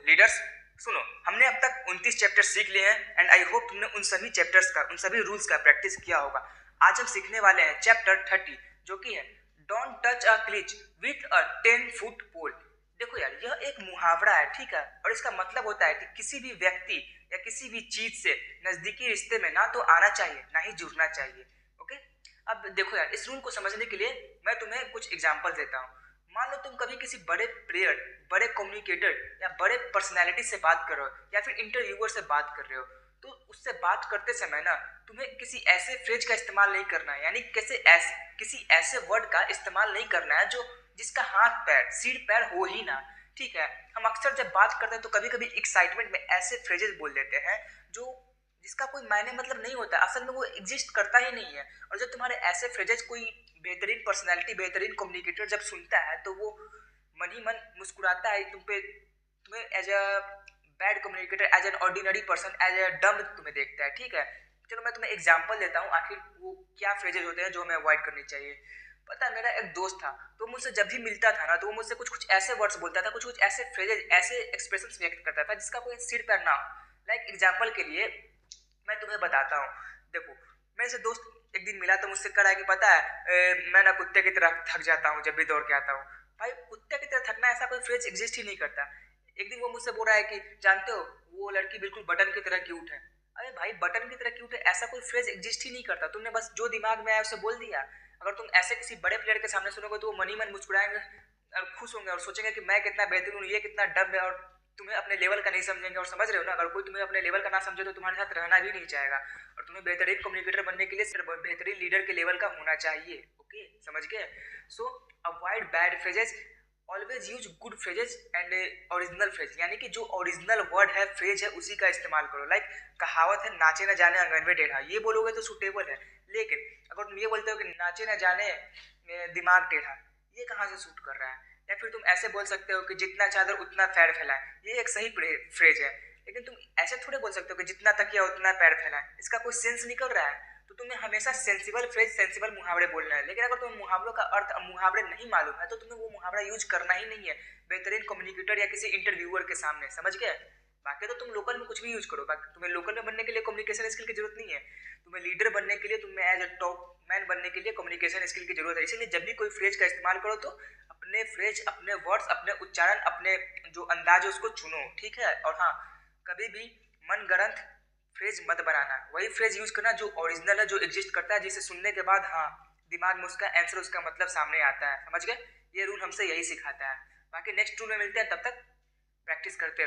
Leaders सुनो, हमने अब तक 29 चैप्टर सीख लिए हैं एंड आई होप तुमने उन सभी चैप्टर्स का, उन सभी रूल्स का प्रैक्टिस किया होगा। आज हम सीखने वाले हैं चैप्टर 30 जो कि है don't touch a cliche with a 10 foot pole. देखो यार, यह एक मुहावरा है, ठीक है, और इसका मतलब होता है कि किसी भी व्यक्ति या किसी भी चीज से नजदीकी रिश्ते में ना तो आना चाहिए ना ही जुड़ना चाहिए। ओके, अब देखो यार, इस रूल को समझने के लिए मैं तुम्हें कुछ एग्जांपल देता हूँ। मान लो तुम कभी किसी बड़े प्लेयर, बड़े कम्युनिकेटर या बड़े पर्सनैलिटी से बात कर रहे हो या फिर इंटरव्यूअर से बात कर रहे हो, तो उससे बात करते समय ना तुम्हें किसी ऐसे फ्रेज का इस्तेमाल नहीं करना है, यानी किसी ऐसे वर्ड का इस्तेमाल नहीं करना है जो जिसका हाथ पैर सिर पैर हो ही ना। ठीक है, हम अक्सर जब बात करते हैं तो कभी कभी एक्साइटमेंट में ऐसे फ्रेजेस बोल देते हैं जो जिसका कोई मायने मतलब नहीं होता, असल में वो एग्जिस्ट करता ही नहीं है। और जब तुम्हारे ऐसे फ्रेजेस कोई बेहतरीन पर्सनैलिटी, बेहतरीन कम्युनिकेटर जब सुनता है तो वो मन ही मन मुस्कुराता है तुम्हें as a bad communicator, as an ordinary person, as a dumb तुम्हें देखता है। ठीक है, चलो मैं तुम्हें एग्जांपल देता हूँ आखिर वो क्या फ्रेजेस होते हैं जो हमें अवॉइड करनी चाहिए। पता है, मेरा एक दोस्त था, तो मुझसे जब भी मिलता था ना तो वो मुझसे कुछ कुछ ऐसे वर्ड्स बोलता था, कुछ कुछ ऐसे फ्रेजेस, ऐसे एक्सप्रेशंस व्यक्त करता था जिसका कोई सिर पैर ना हो। लाइक एग्जांपल के लिए मैं तुम्हें बताता हूँ। देखो, मेरे से दोस्त एक दिन मिला तो मुझसे कह रहा है कि पता है मैं ना कुत्ते की तरह थक जाता हूँ जब भी दौड़ के आता हूँ। भाई, कुत्ते की तरह थकना ऐसा कोई फ्रेज एग्जिस्ट ही नहीं करता। एक दिन वो मुझसे बोल रहा है कि जानते हो वो लड़की बिल्कुल बटन की तरह क्यूट है। अरे भाई, बटन की तरह क्यूट है ऐसा कोई फ्रेज एग्जिस्ट ही नहीं करता, तुमने बस जो दिमाग में आया उसे बोल दिया। अगर तुम ऐसे किसी बड़े प्लेयर के सामने सुनोगे तो वो मन ही मन मुस्कुराएंगे और खुश होंगे और सोचेंगे कि मैं कितना बेहतरीन हूँ, ये कितना डब है, और तुम्हें अपने लेवल का नहीं समझेंगे। और समझ रहे हो ना, अगर कोई तुम्हें अपने लेवल का ना समझे तो तुम्हारे साथ रहना भी नहीं चाहेगा। और तुम्हें बेहतरीन कम्युनिकेटर बनने के लिए सिर्फ बेहतरीन लीडर के लेवल का होना चाहिए। ओके, समझ गए? सो avoid bad phrases, always use good phrases and original phrase, यानी कि जो ओरिजिनल वर्ड है, फ्रेज है, उसी का इस्तेमाल करो। लाइक कहावत है नाचे न जाने अंगन टेढ़ा, ये बोलोगे तो सुटेबल है, लेकिन अगर तुम ये बोलते हो कि नाचे न जाने दिमाग टेढ़ा, ये कहाँ से सूट कर रहा है? या फिर तुम ऐसे बोल सकते हो कि जितना चादर उतना पैर फैलाए, ये एक सही फ्रेज है, लेकिन तुम ऐसे थोड़े बोल सकते हो कि जितना तकिया उतना पैर फैलाए, इसका कोई सेंस निकल रहा है। तो तुम्हें हमेशा सेंसिबल फ्रेज, सेंसिबल मुहावरे बोलना है। लेकिन अगर तुम्हें मुहावरों का अर्थ, मुहावरे नहीं मालूम है तो तुम्हें वो मुहावरा यूज करना ही नहीं है बेहतरीन कम्युनिकेटर या किसी इंटरव्यूअर के सामने, समझ गए? बाकी तो तुम लोकल में कुछ भी यूज करो, बाकी तुम्हें लोकल में बनने के लिए कम्युनिकेशन स्किल की जरूरत नहीं है। तुम्हें लीडर बनने के लिए, तुम्हें एज अ टॉप मैन बनने के लिए कम्युनिकेशन स्किल की जरूरत है। इसलिए जब भी कोई फ्रेज का इस्तेमाल करो तो अपने फ्रेज, अपने वर्ड्स, अपने उच्चारण, अपने जो अंदाज है उसको चुनो। ठीक है, और हाँ, कभी भी मन गढ़ंत फ्रेज मत बनाना, वही फ्रेज यूज करना जो ओरिजिनल है, जो एग्जिस्ट करता है, जिसे सुनने के बाद हाँ दिमाग में उसका आंसर, उसका मतलब सामने आता है। समझ गए? ये रूल हमसे यही सिखाता है। बाकी नेक्स्ट रूल में मिलते हैं, तब तक प्रैक्टिस करते रहो।